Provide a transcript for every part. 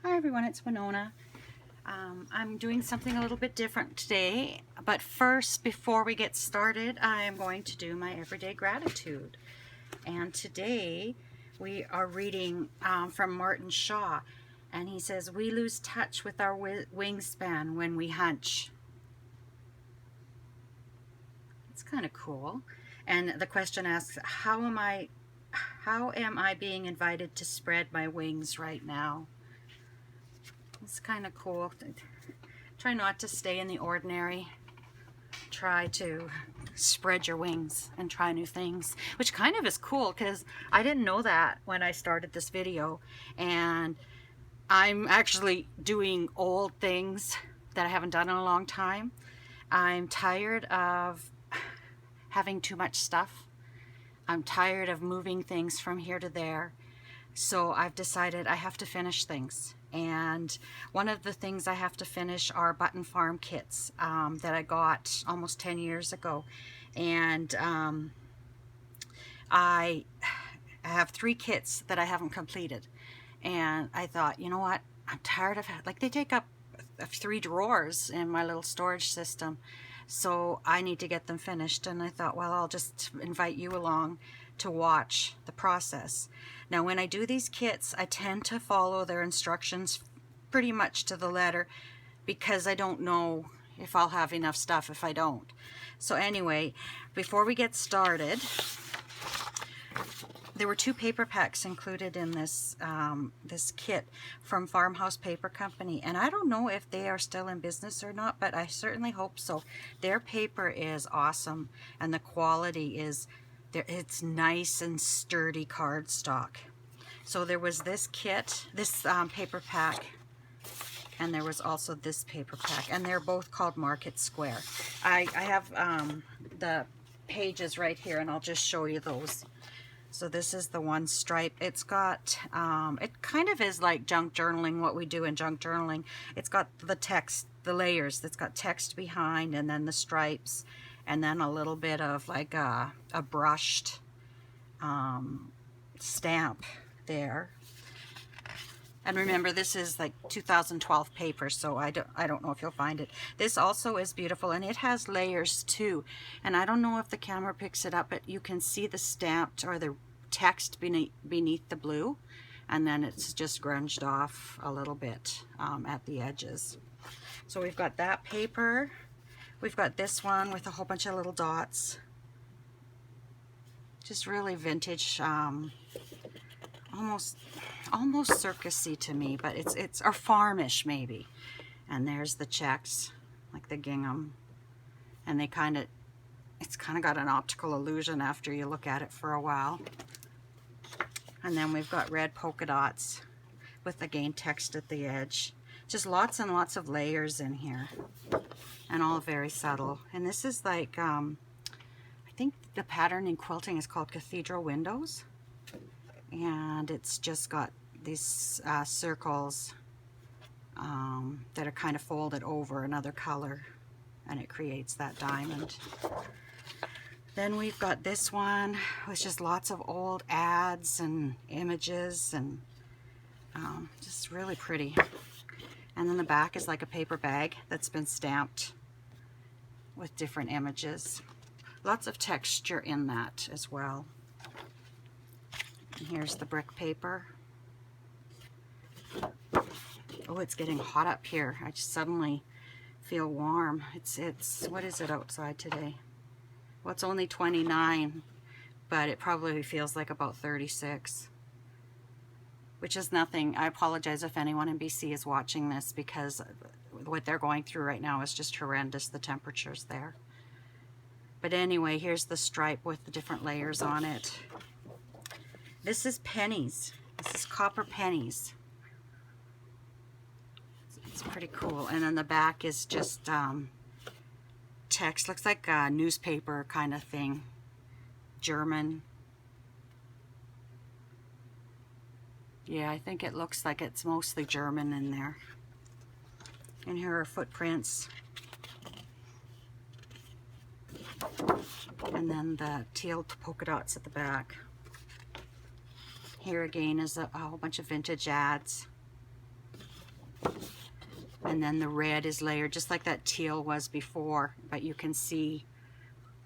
Hi everyone, it's Winona. I'm doing something a little bit different today, but first, before we get started, I am going to do my everyday gratitude. And today we are reading from Martin Shaw, and he says, "We lose touch with our wingspan when we hunch." It's kind of cool. And the question asks, how am I being invited to spread my wings right now? It's kind of cool. Try not to stay in the ordinary. Try to spread your wings and try new things, which kind of is cool because I didn't know that when I started this video. And I'm actually doing old things that I haven't done in a long time. I'm tired of having too much stuff. I'm tired of moving things from here to there. So I've decided I have to finish things. And one of the things I have to finish are button farm kits that I got almost 10 years ago. And I have 3 kits that I haven't completed. And I thought, you know what? I'm tired of it. Like, they take up 3 drawers in my little storage system. So I need to get them finished. And I thought, well, I'll just invite you along to watch the process. Now, when I do these kits, I tend to follow their instructions pretty much to the letter because I don't know if I'll have enough stuff if I don't. So anyway, before we get started, there were 2 paper packs included in this this kit from Farmhouse Paper Company, and I don't know if they are still in business or not, but I certainly hope so. Their paper is awesome, and the quality is it's nice and sturdy cardstock. So there was this kit, this paper pack, and there was also this paper pack, and they're both called Market Square. I have the pages right here, and I'll just show you those. So this is the one stripe. It's got, it kind of is like junk journaling, what we do in junk journaling. It's got the text, the layers. It's got text behind, and then the stripes, and then a little bit of like a brushed stamp there. And remember, this is like 2012 paper, so I don't know if you'll find it. This also is beautiful, and it has layers too. And I don't know if the camera picks it up, but you can see the stamped or the text beneath the blue, and then it's just grunged off a little bit at the edges. So we've got that paper. We've got this one with a whole bunch of little dots. Just really vintage, almost circusy to me, but it's or farmish maybe. And there's the checks, like the gingham, and it's kind of got an optical illusion after you look at it for a while. And then we've got red polka dots with, again, text at the edge. Just lots and lots of layers in here, and all very subtle. And this is like, I think the pattern in quilting is called Cathedral Windows. And it's just got these circles that are kind of folded over another color, and it creates that diamond. Then we've got this one with just lots of old ads and images, and just really pretty. And then the back is like a paper bag that's been stamped with different images. Lots of texture in that as well. And here's the brick paper. Oh, it's getting hot up here. I just suddenly feel warm. It's what is it outside today? Well, it's only 29, but it probably feels like about 36, which is nothing. I apologize if anyone in BC is watching this, because what they're going through right now is just horrendous, the temperatures there. But anyway, here's the stripe with the different layers on it. This is pennies. This is copper pennies. It's pretty cool. And then the back is just text. Looks like a newspaper kind of thing. German. Yeah, I think it looks like it's mostly German in there. And here are footprints. And then the teal polka dots at the back. Here again is a whole bunch of vintage ads. And then the red is layered just like that teal was before, but you can see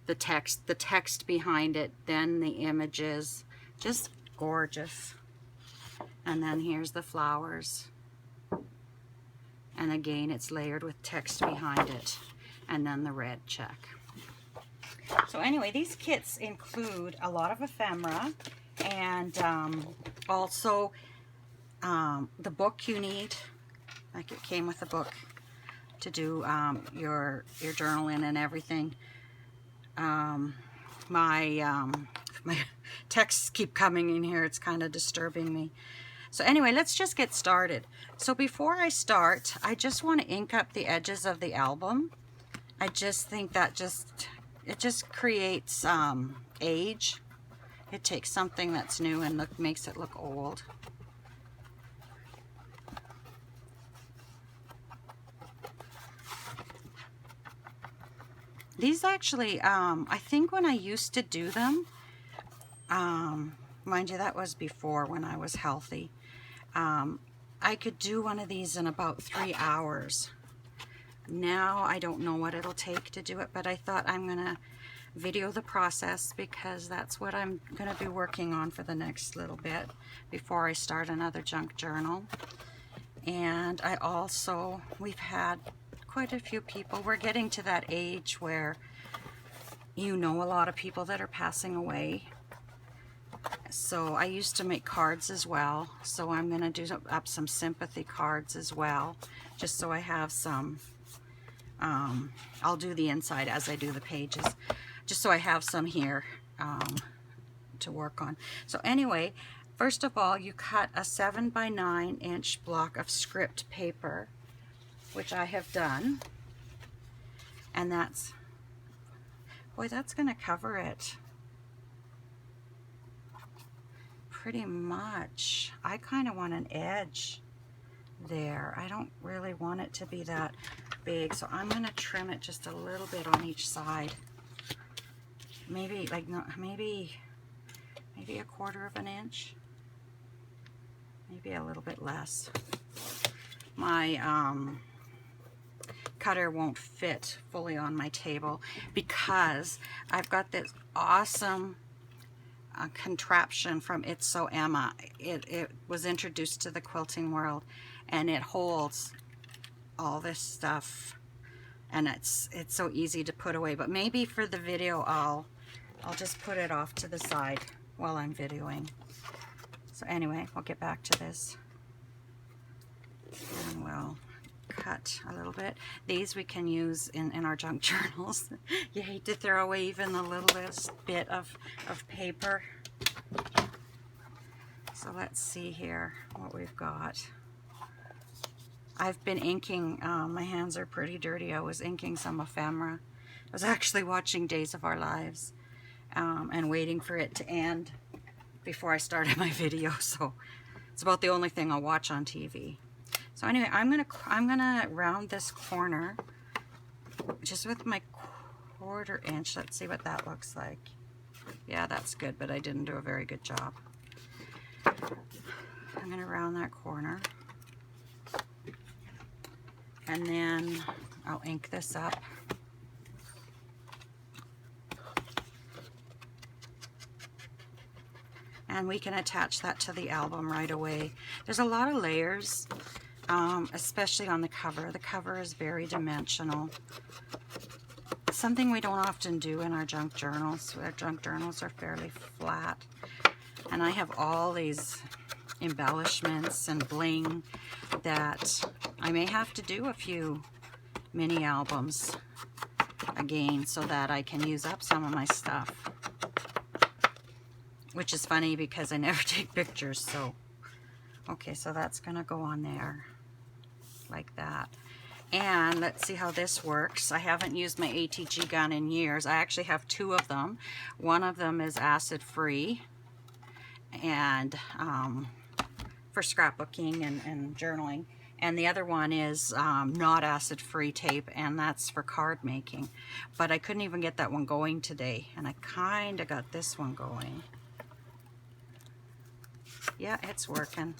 the text behind it, then the images. Just gorgeous. And then here's the flowers. And again, it's layered with text behind it. And then the red check. So anyway, these kits include a lot of ephemera and also the book you need. Like it came with a book to do your journal in and everything. My texts keep coming in here. It's kind of disturbing me. So anyway, let's just get started. So before I start, I just want to ink up the edges of the album. I just think that it just creates age. It takes something that's new and makes it look old. These actually, I think when I used to do them, mind you, that was before when I was healthy, I could do one of these in about 3 hours. Now I don't know what it'll take to do it, but I thought I'm going to video the process because that's what I'm going to be working on for the next little bit before I start another junk journal. And I also, we've had quite a few people. We're getting to that age where you know a lot of people that are passing away. So I used to make cards as well. So I'm going to do up some sympathy cards as well, just so I have some. I'll do the inside as I do the pages, just so I have some here to work on. So anyway, first of all, you cut a 7 by 9 inch block of script paper, which I have done, and that's, boy, that's going to cover it pretty much. I kind of want an edge there. I don't really want it to be that big, so I'm going to trim it just a little bit on each side. Maybe like, no, maybe a 1/4 of an inch, maybe a little bit less. My cutter won't fit fully on my table because I've got this awesome contraption from It's So Emma. It was introduced to the quilting world, and it holds all this stuff, and it's so easy to put away. But maybe for the video I'll just put it off to the side while I'm videoing. So anyway, we'll get back to this, and we'll cut a little bit. These we can use in our junk journals. You hate to throw away even the littlest bit of paper. So let's see here what we've got. I've been inking, my hands are pretty dirty. I was inking some ephemera. I was actually watching Days of Our Lives and waiting for it to end before I started my video, so it's about the only thing I'll watch on TV. So anyway, I'm gonna round this corner just with my 1/4 inch. Let's see what that looks like. Yeah, that's good, but I didn't do a very good job. I'm gonna round that corner, and then I'll ink this up. And we can attach that to the album right away. There's a lot of layers, especially on the cover. The cover is very dimensional. It's something we don't often do in our junk journals. Our junk journals are fairly flat. And I have all these embellishments and bling that I may have to do a few mini albums again so that I can use up some of my stuff. Which is funny because I never take pictures, so. Okay, so that's gonna go on there, like that. And let's see how this works. I haven't used my ATG gun in years. I actually have 2 of them. One of them is acid-free, and for scrapbooking and journaling. And the other one is not acid-free tape, and that's for card making. But I couldn't even get that one going today, and I kind of got this one going. Yeah, it's working.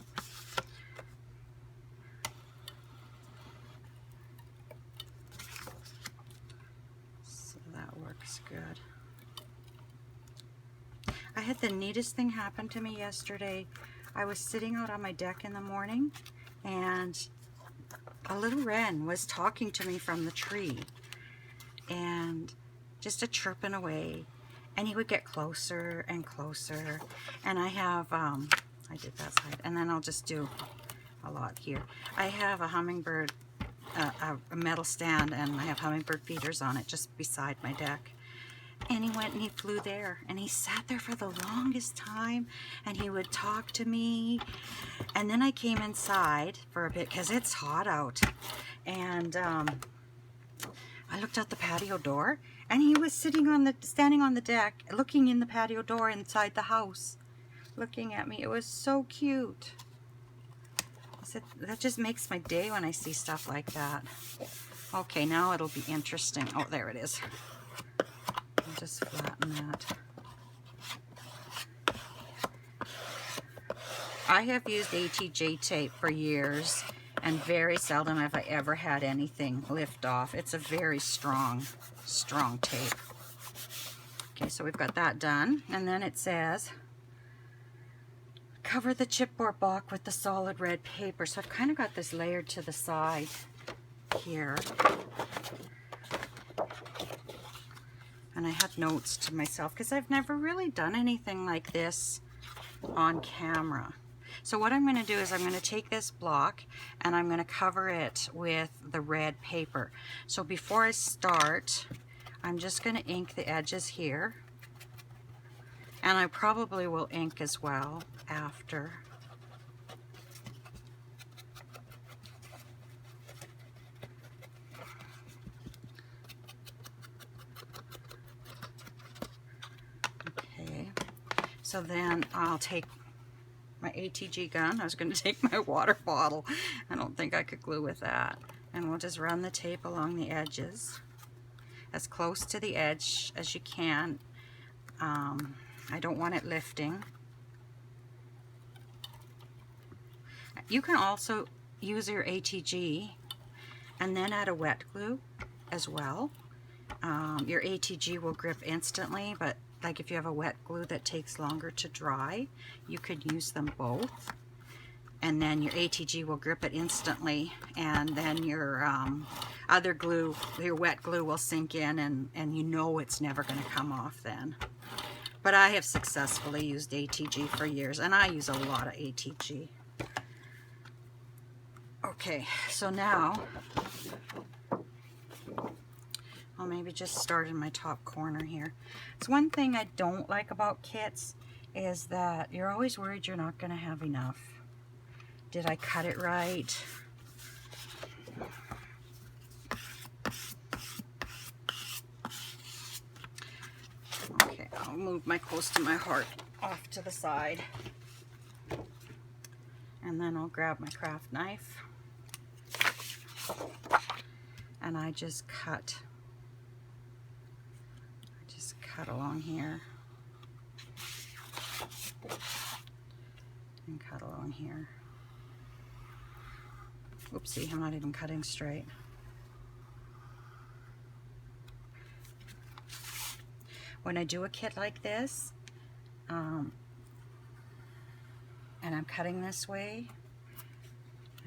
had the neatest thing happen to me yesterday. I was sitting out on my deck in the morning, and a little wren was talking to me from the tree, and just a chirping away, and he would get closer and closer. And I have I did that side, and then I'll just do a lot here. I have a hummingbird, a metal stand, and I have hummingbird feeders on it just beside my deck. And he went and he flew there, and he sat there for the longest time, and he would talk to me. And then I came inside for a bit because it's hot out, and I looked out the patio door, and he was standing on the deck, looking in the patio door inside the house, looking at me. It was so cute. I said, that just makes my day when I see stuff like that. Okay, now it'll be interesting. Oh, there it is. I'll just flatten that. I have used ATJ tape for years, and very seldom have I ever had anything lift off. It's a very strong tape. Okay, so we've got that done, and then it says, cover the chipboard block with the solid red paper. So I've kind of got this layered to the side here. And I had notes to myself because I've never really done anything like this on camera. So what I'm going to do is I'm going to take this block and I'm going to cover it with the red paper. So before I start, I'm just going to ink the edges here. And I probably will ink as well after. So then I'll take my ATG gun. I was going to take my water bottle. I don't think I could glue with that. And we'll just run the tape along the edges, as close to the edge as you can. I don't want it lifting. You can also use your ATG and then add a wet glue as well. Your ATG will grip instantly, but like if you have a wet glue that takes longer to dry, you could use them both. And then your ATG will grip it instantly, and then your other glue, your wet glue, will sink in, and you know it's never going to come off then. But I have successfully used ATG for years, and I use a lot of ATG. Okay, so now I'll maybe just start in my top corner here. So one thing I don't like about kits is that you're always worried you're not going to have enough. Did I cut it right? Okay, I'll move my close to my heart off to the side. And then I'll grab my craft knife. And I just cut along here and cut along here. Oopsie, I'm not even cutting straight. When I do a kit like this, and I'm cutting this way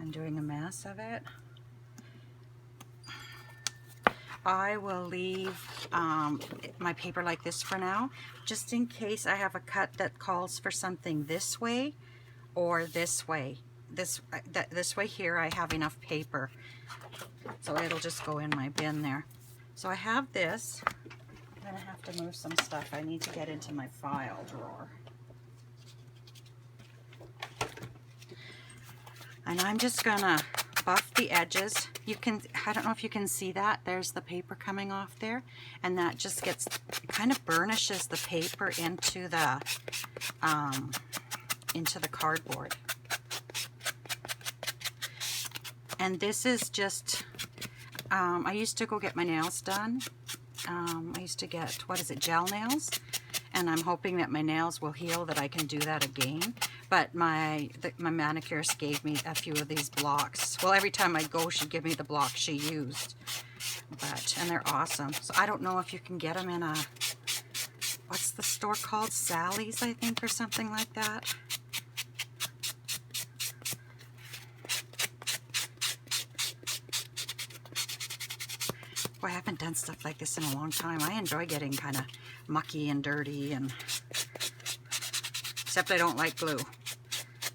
and doing a mess of it, I will leave my paper like this for now, just in case I have a cut that calls for something this way or this way. This way here I have enough paper, so it'll just go in my bin there. So I have this. I'm going to have to move some stuff. I need to get into my file drawer. And I'm just going to buff the edges. You can, I don't know if you can see that. There's the paper coming off there, and that just gets, kind of burnishes the paper into the cardboard. And this is just, I used to go get my nails done. I used to get, what is it, gel nails? And I'm hoping that my nails will heal, that I can do that again. But my manicurist gave me a few of these blocks. Well, every time I go, she'd give me the block she used. And they're awesome. So I don't know if you can get them in a what's the store called? Sally's, I think, or something like that. Boy, I haven't done stuff like this in a long time. I enjoy getting kind of mucky and dirty, and except I don't like glue.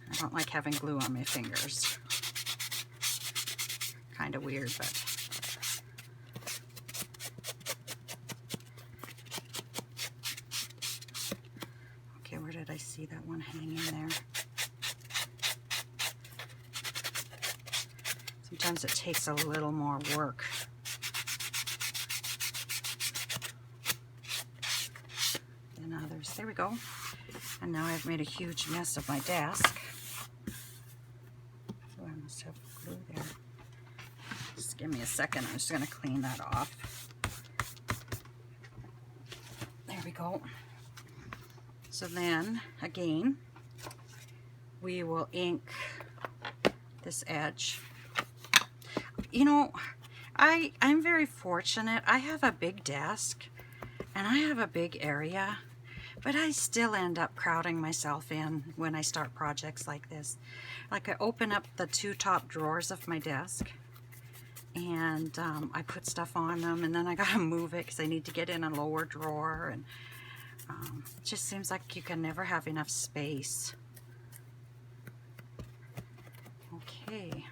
I don't like having glue on my fingers. Kind of weird, but okay, where did I see that one hanging there? Sometimes it takes a little more work. Than others. There we go. And now I've made a huge mess of my desk. So I must have glue there. Just give me a second. I'm just going to clean that off. There we go. So then, again, we will ink this edge. You know, I'm very fortunate. I have a big desk and I have a big area, but I still end up crowding myself in when I start projects like this. Like, I open up the two top drawers of my desk and I put stuff on them, and then I gotta move it because I need to get in a lower drawer, and it just seems like you can never have enough space. Okay.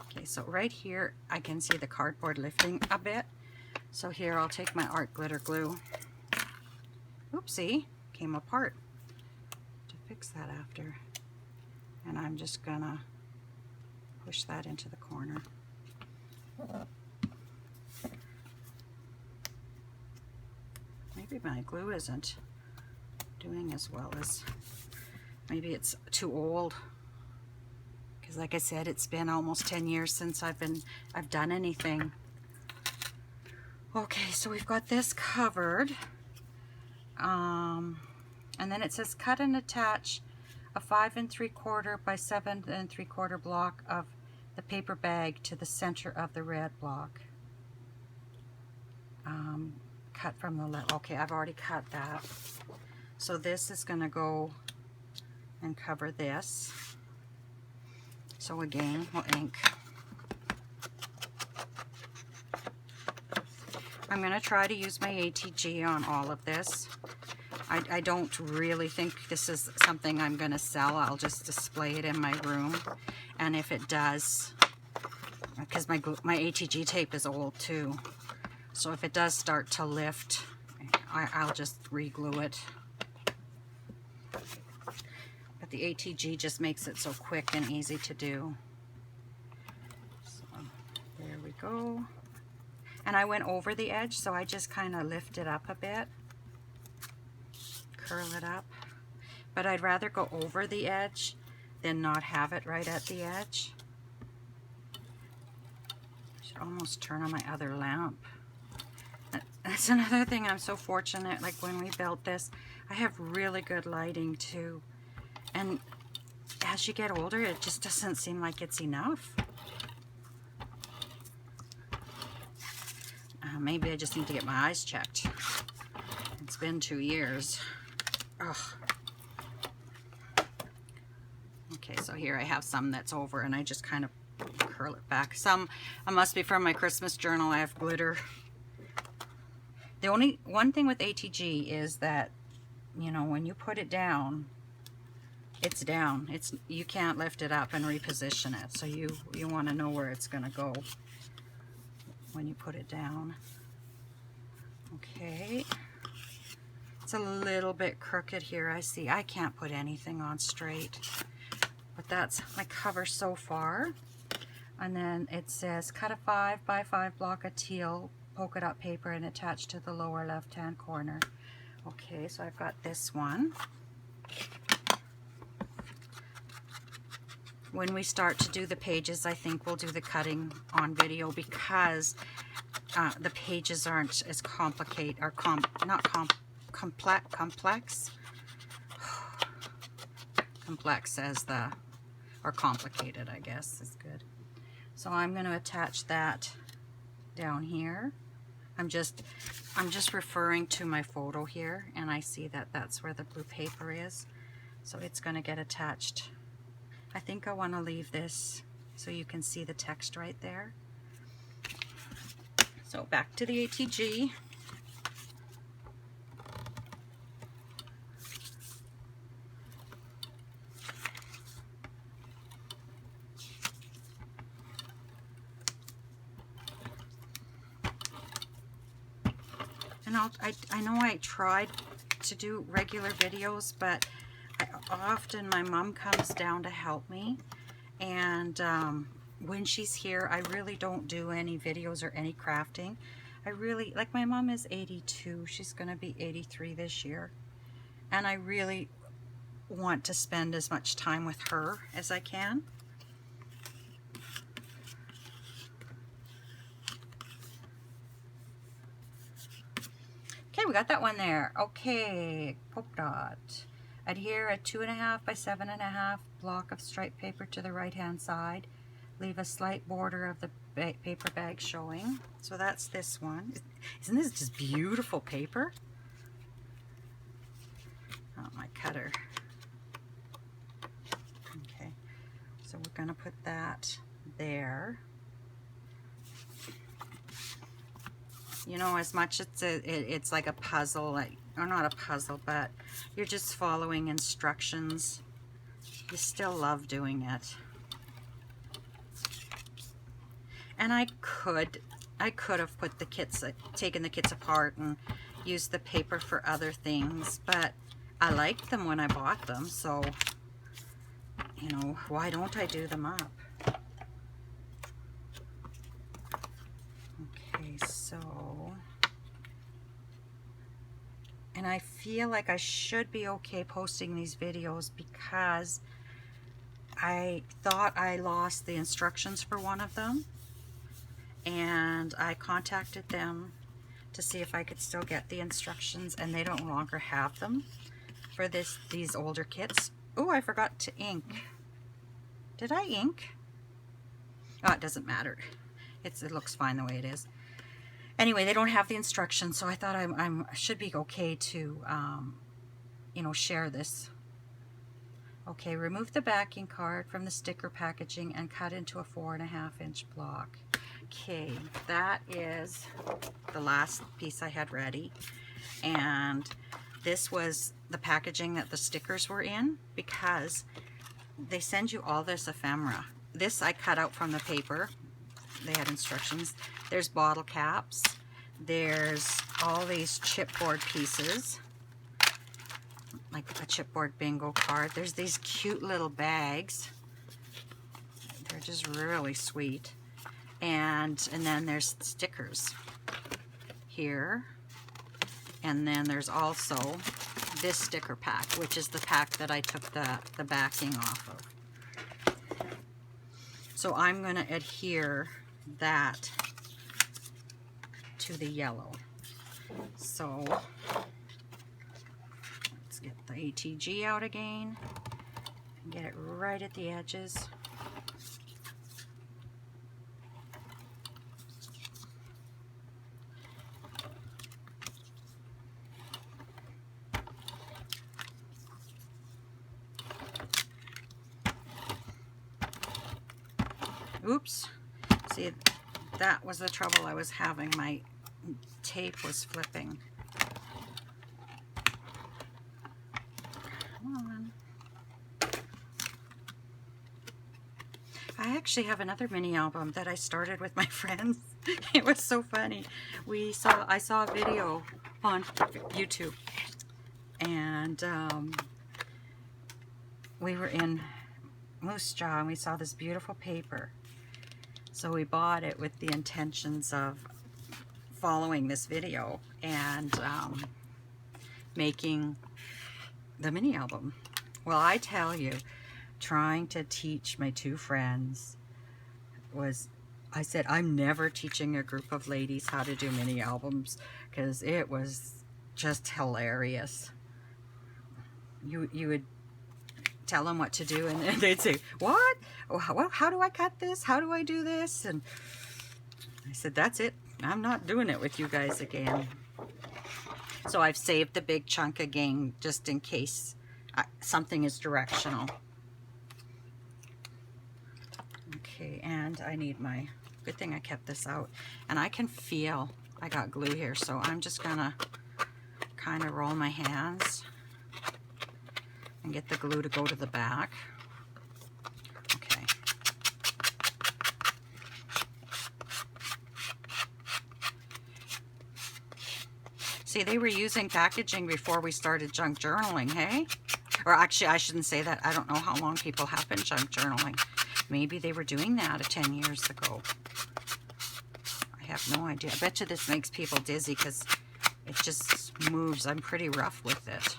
Okay, so right here I can see the cardboard lifting a bit. So here I'll take my art glitter glue. Oopsie, came apart. To fix that after. And I'm just gonna push that into the corner. Maybe my glue isn't doing as well as, maybe it's too old. Because like I said, it's been almost 10 years since I've done anything. Okay, so we've got this covered. And then it says cut and attach a 5 3/4 by 7 3/4 block of the paper bag to the center of the red block. Cut from the left. Okay, I've already cut that. So this is going to go and cover this. So again, we'll ink. I'm going to try to use my ATG on all of this. I don't really think this is something I'm going to sell. I'll just display it in my room. And if it does, because my ATG tape is old too, so if it does start to lift, I'll just re-glue it. But the ATG just makes it so quick and easy to do. So there we go. And I went over the edge, so I just kind of lift it up a bit. Curl it up. But I'd rather go over the edge than not have it right at the edge. I should almost turn on my other lamp. That's another thing. I'm so fortunate. Like, when we built this, I have really good lighting too. And as you get older, it just doesn't seem like it's enough. Maybe I just need to get my eyes checked. It's been 2 years. Ugh. Okay, so here I have some that's over, and I just kind of curl it back. Some, I must be from my Christmas journal. I have glitter. The only one thing with ATG is that, you know, when you put it down, it's down. You can't lift it up and reposition it. So you want to know where it's going to go when you put it down. Okay. It's a little bit crooked here. I see. I can't put anything on straight. But that's my cover so far. And then it says cut a 5 by 5 block of teal polka dot paper and attach to the lower left hand corner. Okay, so I've got this one. When we start to do the pages, I think we'll do the cutting on video, because the pages aren't as complicated, or complex as the, or complicated, I guess is good. So I'm going to attach that down here, I'm just referring to my photo here, and I see that that's where the blue paper is. So it's going to get attached. I think I want to leave this so you can see the text right there. So back to the ATG. And I know I tried to do regular videos, but often my mom comes down to help me, and when she's here, I really don't do any videos or any crafting. I really, like, my mom is 82, she's going to be 83 this year, and I really want to spend as much time with her as I can. Okay, we got that one there. Okay, polka dot. Adhere a 2.5 by 7.5 block of striped paper to the right hand side. Leave a slight border of the paper bag showing. So that's this one. Isn't this just beautiful paper? Oh, my cutter. Okay, so we're going to put that there. You know, as much as it's like a puzzle, like, or not a puzzle, but you're just following instructions, you still love doing it. And I could have put the kits, taken the kits apart and used the paper for other things, but I liked them when I bought them, so, you know, why don't I do them up? Okay, so, and I feel like I should be okay posting these videos because I thought I lost the instructions for one of them, and I contacted them to see if I could still get the instructions, and they don't longer have them for these older kits. Oh, I forgot to ink. Did I ink? Oh, it doesn't matter. It looks fine the way it is. Anyway, they don't have the instructions, so I thought I should be okay to, you know, share this. Okay, remove the backing card from the sticker packaging and cut into a 4.5-inch block. Okay, that is the last piece I had ready, and this was the packaging that the stickers were in, because they send you all this ephemera. This I cut out from the paper. They had instructions. There's bottle caps. There's all these chipboard pieces, like a chipboard bingo card. There's these cute little bags. They're just really sweet. And then there's stickers here. And then there's also this sticker pack, which is the pack that I took the backing off of. So I'm going to adhere that to the yellow. So let's get the ATG out again and get it right at the edges. Oops. See, that was the trouble I was having. My tape was flipping. Come on. I actually have another mini album that I started with my friends. It was so funny. I saw a video on YouTube, and we were in Moose Jaw and we saw this beautiful paper. So we bought it with the intentions of following this video and making the mini album. Well, I tell you, trying to teach my two friends I said, I'm never teaching a group of ladies how to do mini albums, because it was just hilarious. You would tell them what to do, and they'd say, what? Well, how do I cut this? How do I do this? And I said, that's it. I'm not doing it with you guys again. So I've saved the big chunk again just in case something is directional. Okay, and I need my, good thing I kept this out. And I can feel I got glue here, so I'm just gonna kind of roll my hands and get the glue to go to the back. Okay. See, they were using packaging before we started junk journaling, hey? Or actually, I shouldn't say that. I don't know how long people have been junk journaling. Maybe they were doing that 10 years ago. I have no idea. I bet you this makes people dizzy because it just moves. I'm pretty rough with it.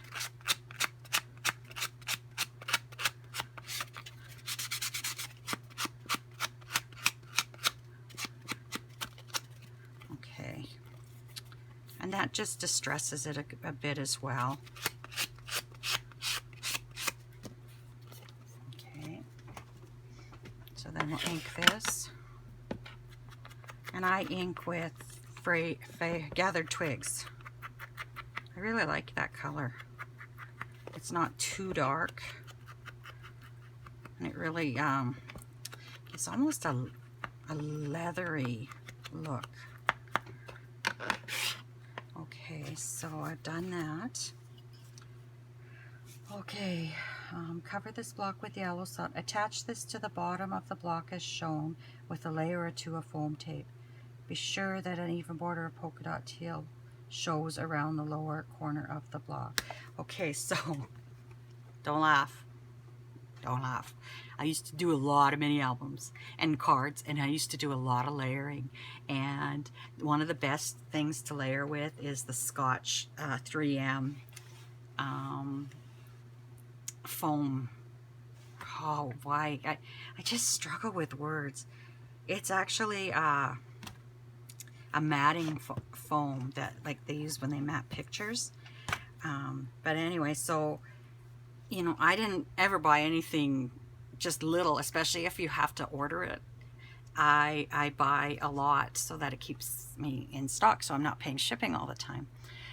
Okay. And that just distresses it a bit as well. Okay. So then we'll ink this. And I ink with Gathered Twigs. I really like that color. It's not too dark. And it really, it's almost a leathery look. Okay, so I've done that. Okay, cover this block with yellow salt. Attach this to the bottom of the block as shown with a layer or two of foam tape. Be sure that an even border of polka dot teal shows around the lower corner of the block. Okay, so don't laugh. Don't laugh. I used to do a lot of mini albums and cards, and I used to do a lot of layering. And one of the best things to layer with is the Scotch 3M foam. Oh, why? I just struggle with words. It's actually a matting foam that like they use when they mat pictures. But anyway, so you know, I didn't ever buy anything just little, especially if you have to order it. I buy a lot so that it keeps me in stock, so I'm not paying shipping all the time.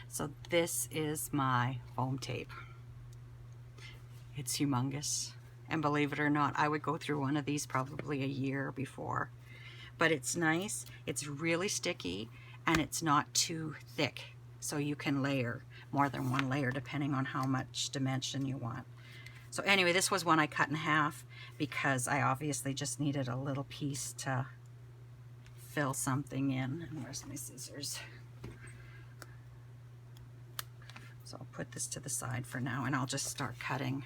So this is my foam tape. It's humongous, and believe it or not, I would go through one of these probably a year before. But it's nice, it's really sticky, and it's not too thick, so you can layer more than one layer depending on how much dimension you want. So anyway, this was one I cut in half because I obviously just needed a little piece to fill something in. And where's my scissors? So I'll put this to the side for now, and I'll just start cutting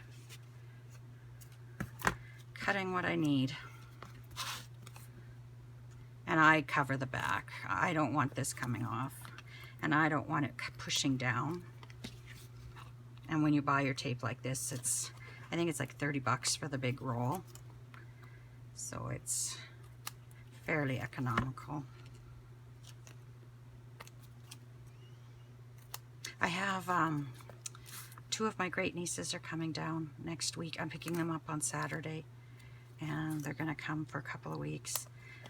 what I need. And I cover the back. I don't want this coming off, and I don't want it pushing down. And when you buy your tape like this, I think it's like 30 bucks for the big roll. So it's fairly economical. I have two of my great nieces are coming down next week. I'm picking them up on Saturday, and they're gonna come for a couple of weeks.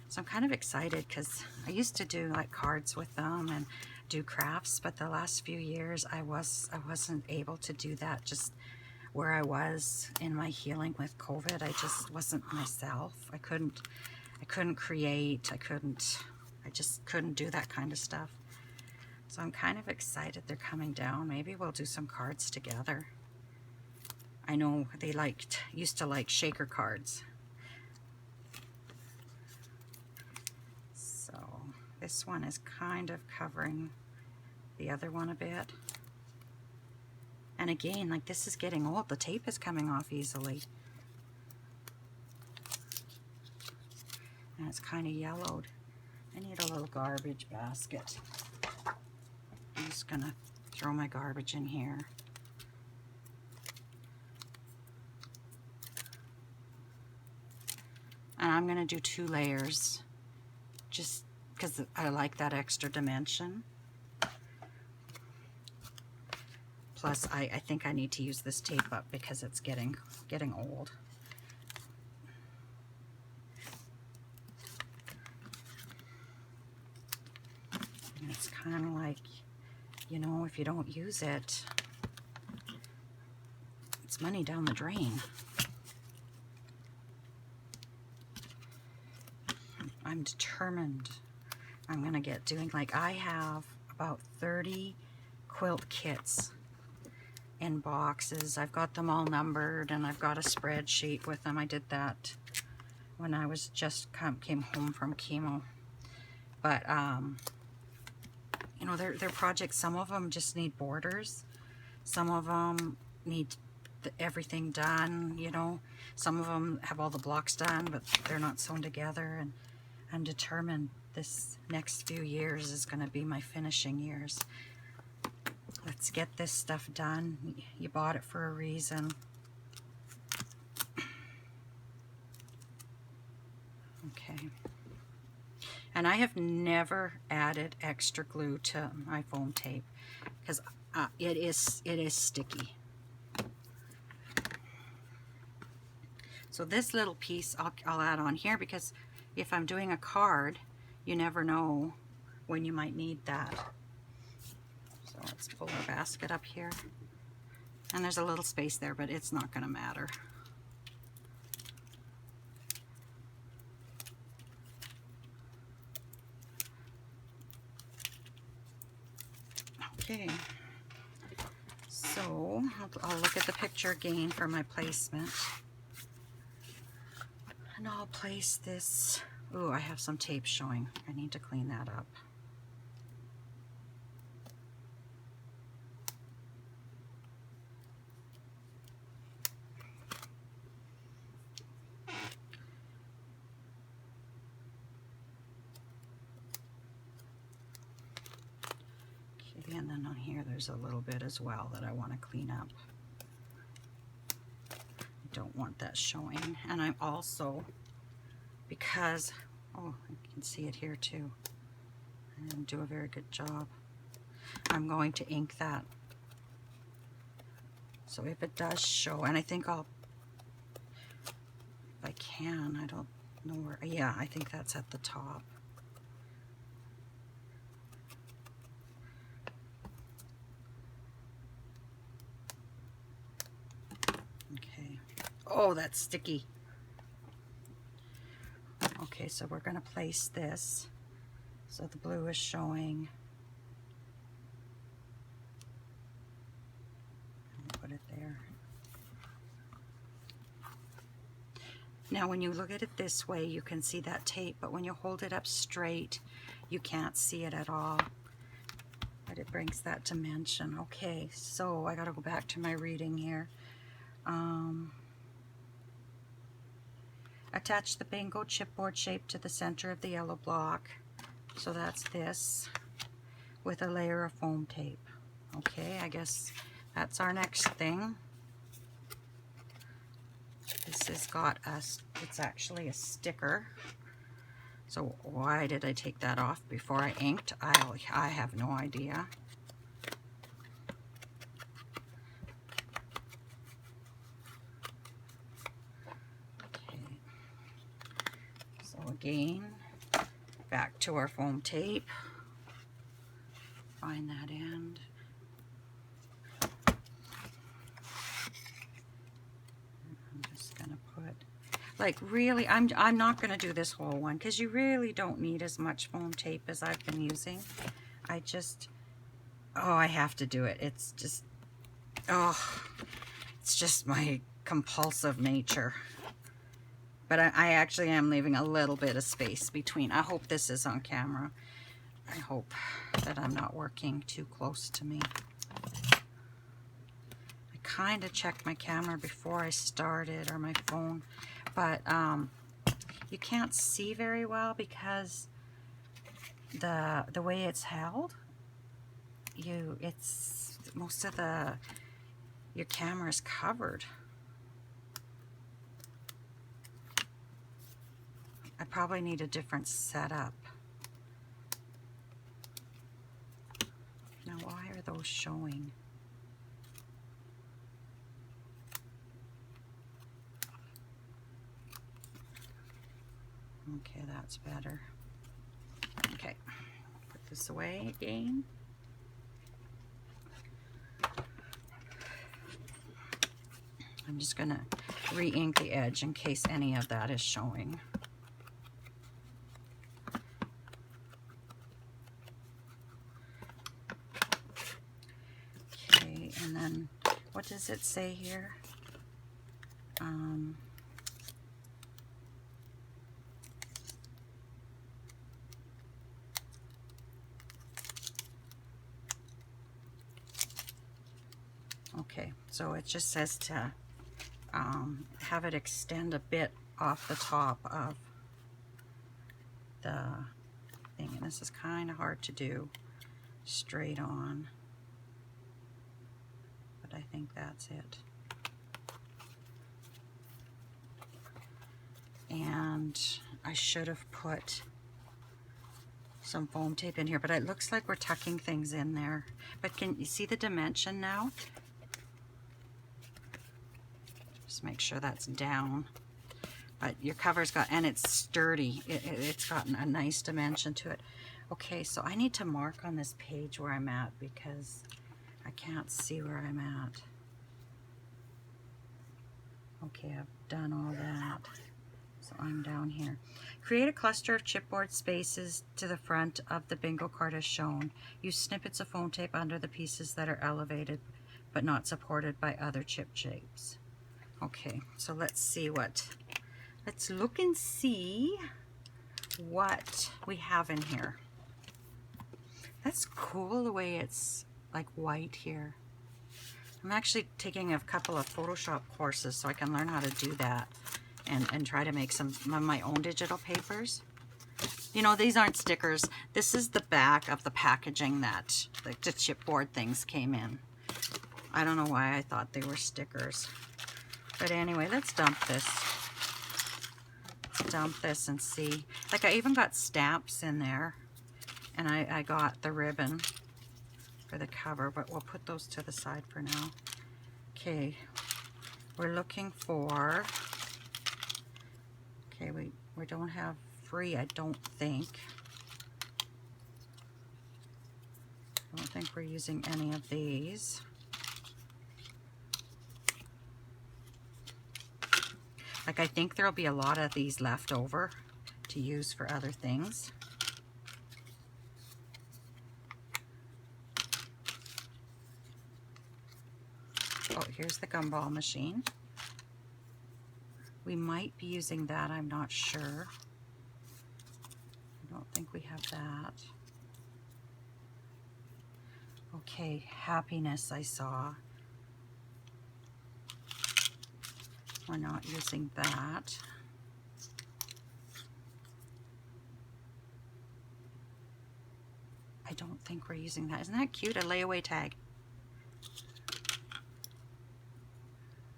So I'm kind of excited because I used to do like cards with them and do crafts, but the last few years I wasn't able to do that. Just where I was in my healing with COVID, I just wasn't myself. I couldn't create. I just couldn't do that kind of stuff. So I'm kind of excited they're coming down. Maybe we'll do some cards together. I know they used to like shaker cards. So this one is kind of covering the other one a bit. And again, like this is getting old. The tape is coming off easily. And it's kind of yellowed. I need a little garbage basket. I'm just gonna throw my garbage in here. And I'm gonna do 2 layers just because I like that extra dimension. Plus, I think I need to use this tape up because it's getting old. it's kind of like, you know, if you don't use it, it's money down the drain. I'm determined. I'm gonna get doing, like, I have about 30 quilt kits in boxes. I've got them all numbered, and I've got a spreadsheet with them. I did that when I was just came home from chemo. But you know, they're projects. Some of them just need borders. Some of them need everything done, you know. Some of them have all the blocks done, but they're not sewn together. And I'm determined this next few years is going to be my finishing years. Let's get this stuff done. You bought it for a reason. Okay. And I have never added extra glue to my foam tape because it is sticky. So this little piece I'll add on here, because if I'm doing a card, you never know when you might need that. So let's pull our basket up here. And there's a little space there, but it's not going to matter. Okay, so I'll look at the picture again for my placement. And I'll place this. Ooh, I have some tape showing. I need to clean that up. Okay, and then on here there's a little bit as well that I want to clean up. I don't want that showing. And I'm also, because, oh, I can see it here too. I didn't do a very good job. I'm going to ink that. So if it does show, and I think I'll, if I can, I don't know where, yeah, I think that's at the top. Okay. Oh, that's sticky. Okay, so we're going to place this so the blue is showing. Put it there. Now when you look at it this way, you can see that tape, but when you hold it up straight, you can't see it at all. But it brings that dimension. Okay, so I got to go back to my reading here. Attach the bingo chipboard shape to the center of the yellow block. So that's this, with a layer of foam tape. Okay, I guess that's our next thing. This has got us, it's actually a sticker. So why did I take that off before I inked? I have no idea. Okay. So again, back to our foam tape. Find that end. I'm just gonna put, like, really, I'm not gonna do this whole one because you really don't need as much foam tape as I've been using. I just, oh, I have to do it. It's just, oh, it's just my compulsive nature. But I actually am leaving a little bit of space between. I hope this is on camera. I hope that I'm not working too close to me. I kind of checked my camera before I started, or my phone, but you can't see very well because the way it's held. It's most of your camera is covered. I probably need a different setup. Now, why are those showing? Okay, that's better. Okay, put this away again. I'm just going to re-ink the edge in case any of that is showing. Okay, and then what does it say here? Okay, so it just says to have it extend a bit off the top of the thing, and this is kind of hard to do straight on, but I think that's it. And I should have put some foam tape in here, but it looks like we're tucking things in there. But can you see the dimension now? Just make sure that's down. But your cover's got, and it's sturdy. It's got a nice dimension to it. Okay, so I need to mark on this page where I'm at because I can't see where I'm at. Okay, I've done all that. So I'm down here. Create a cluster of chipboard spaces to the front of the bingo card as shown. Use snippets of foam tape under the pieces that are elevated but not supported by other chip shapes. Okay, so let's look and see what we have in here. That's cool the way it's like white here. I'm actually taking a couple of Photoshop courses so I can learn how to do that and try to make some of my own digital papers. You know, these aren't stickers. This is the back of the packaging that the chipboard things came in. I don't know why I thought they were stickers. But anyway, let's dump this. Let's dump this and see. Like, I even got stamps in there. And I got the ribbon for the cover, but we'll put those to the side for now. Okay, we're looking for, okay, we don't have free, I don't think. I don't think we're using any of these. Like, I think there'll be a lot of these left over to use for other things. Oh, here's the gumball machine. We might be using that, I'm not sure. I don't think we have that. Okay, happiness I saw. We're not using that. I don't think we're using that. Isn't that cute? A layaway tag.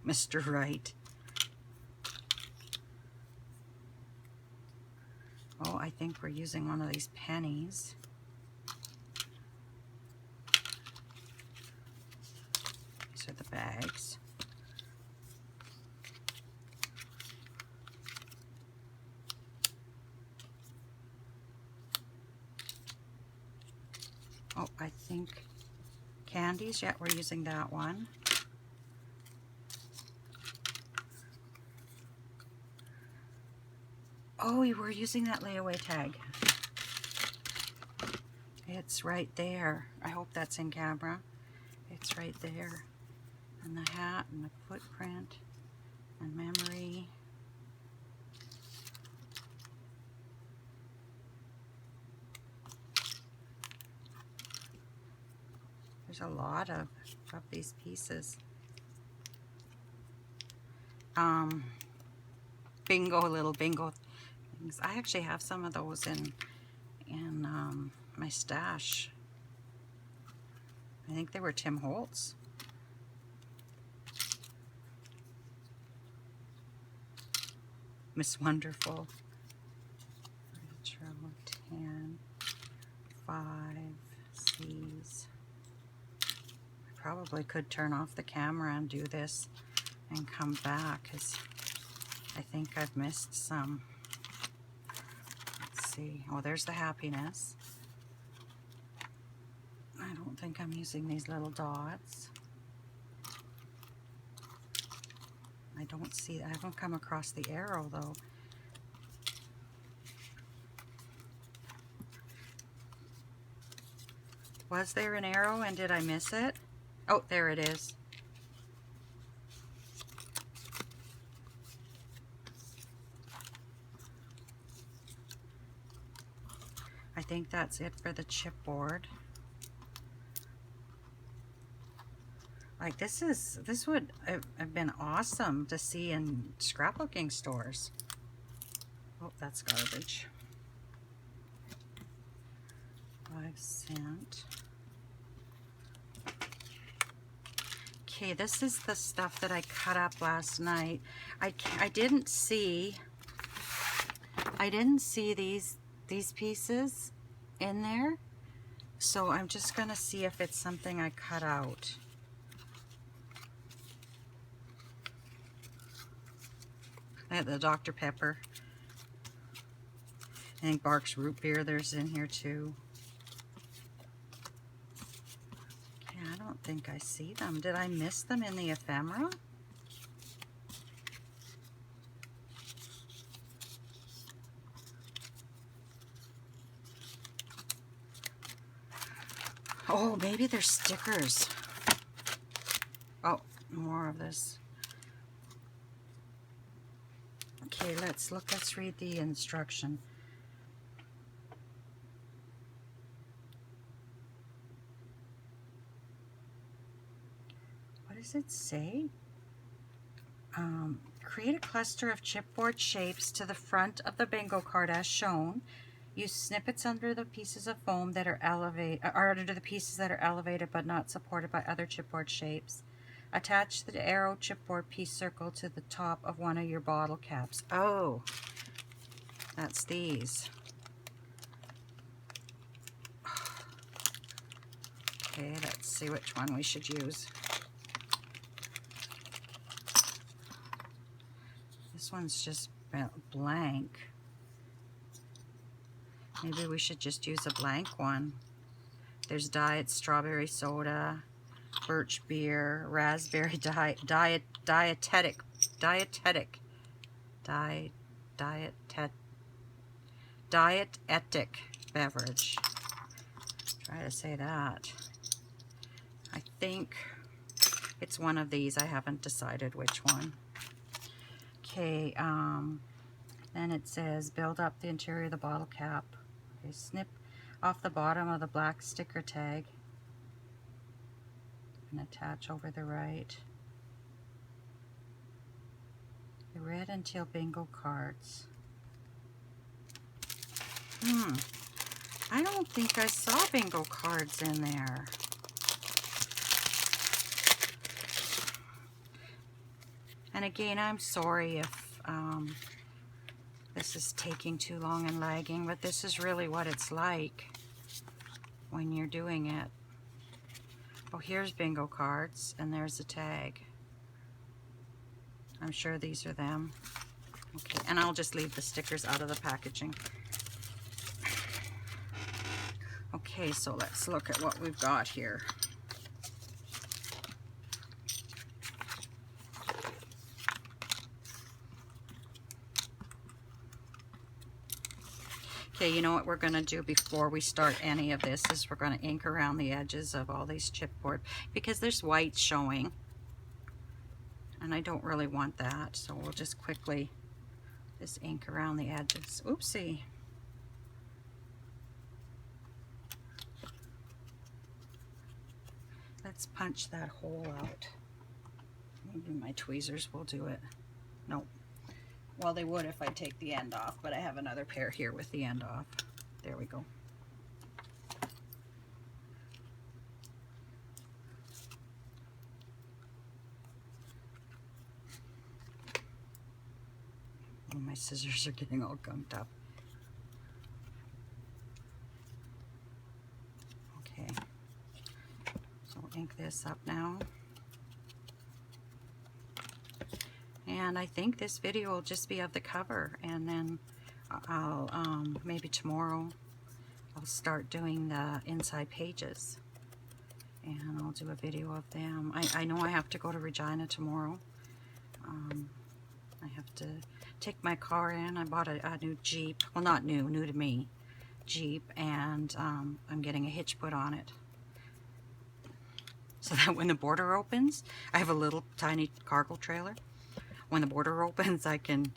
Mr. Right. Oh, I think we're using one of these pennies. These are the bags. Oh, I think candies. Yeah, we're using that one. Oh, we were using that layaway tag. It's right there. I hope that's in camera. It's right there. And the hat and the footprint and memory. There's a lot of these pieces. Bingo, little bingo things. I actually have some of those in my stash. I think they were Tim Holtz. Miss Wonderful. Retro 10, 5 C's. I probably could turn off the camera and do this and come back because I think I've missed some. Let's see. Oh, there's the happiness. I don't think I'm using these little dots. I don't see, I haven't come across the arrow though. Was there an arrow and did I miss it? Oh, there it is. I think that's it for the chipboard. Like this would have been awesome to see in scrapbooking stores. Oh, that's garbage. 5-cent. Okay, this is the stuff that I cut up last night. I didn't see these pieces in there, so I'm just gonna see if it's something I cut out. I had the Dr. Pepper. I think Barks root beer there's in here too. Okay, I don't think I see them. Did I miss them in the ephemera? Oh, maybe they're stickers. Oh, more of this. Okay, let's read the instruction. What does it say? Create a cluster of chipboard shapes to the front of the bingo card as shown. Use snippets under the pieces of foam that are under the pieces that are elevated but not supported by other chipboard shapes. Attach the arrow chipboard piece circle to the top of one of your bottle caps. Oh, that's these. Okay, let's see which one we should use. This one's just blank. Maybe we should just use a blank one. There's diet strawberry soda, birch beer, raspberry dietetic beverage. Try to say that. I think it's one of these. I haven't decided which one. Okay, then it says build up the interior of the bottle cap. Okay, snip off the bottom of the black sticker tag and attach over the right. The red and teal bingo cards. I don't think I saw bingo cards in there. And again, I'm sorry if this is taking too long and lagging, but this is really what it's like when you're doing it. Oh, here's bingo cards, and there's a tag. I'm sure these are them. Okay, and I'll just leave the stickers out of the packaging. Okay, so let's look at what we've got here. Okay, you know what we're going to do before we start any of this is we're going to ink around the edges of all these chipboard because there's white showing and I don't really want that, so we'll just quickly just ink around the edges. Oopsie. Let's punch that hole out. Maybe my tweezers will do it. Nope. Well, they would if I take the end off, but I have another pair here with the end off. There we go. Oh, my scissors are getting all gunked up. Okay. So we'll ink this up now. And I think this video will just be of the cover, and then I'll maybe tomorrow I'll start doing the inside pages. and I'll do a video of them. I know I have to go to Regina tomorrow. I have to take my car in. I bought a new Jeep. Well, not new, new to me. Jeep, and I'm getting a hitch put on it. So that when the border opens, I have a little tiny cargo trailer. When the border opens, I can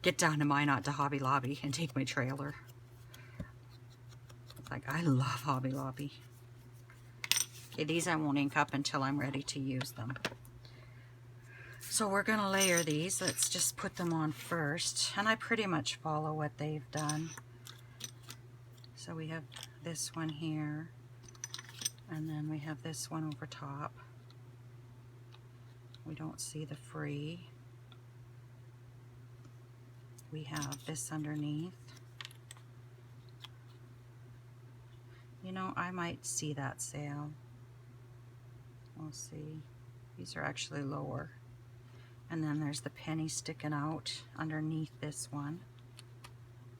get down to Minot to Hobby Lobby and take my trailer. Like, I love Hobby Lobby. Okay, these I won't ink up until I'm ready to use them. So we're going to layer these. Let's just put them on first. And I pretty much follow what they've done. So we have this one here. And then we have this one over top. We don't see the free. We have this underneath. You know, I might see that sale. We'll see. These are actually lower. And then there's the penny sticking out underneath this one.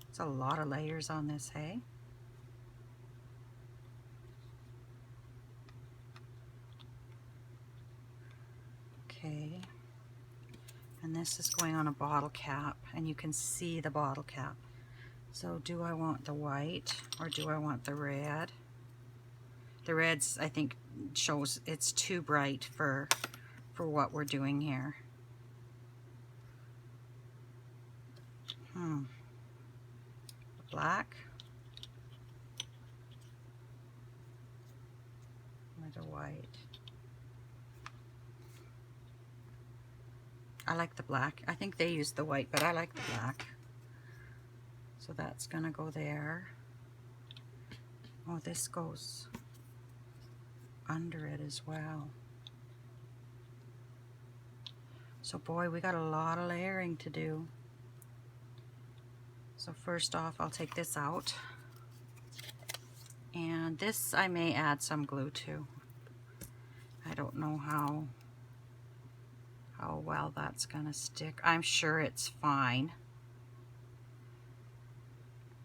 It's a lot of layers on this, hey? Okay. And this is going on a bottle cap, and you can see the bottle cap. So do I want the white or do I want the red? The red's, I think, shows it's too bright for what we're doing here. Black or the white? I like the black. I think they use the white, but I like the black. So that's gonna go there. Oh, this goes under it as well. So boy, we got a lot of layering to do. So first off, I'll take this out. And this I may add some glue to. I don't know how well that's gonna stick. I'm sure it's fine.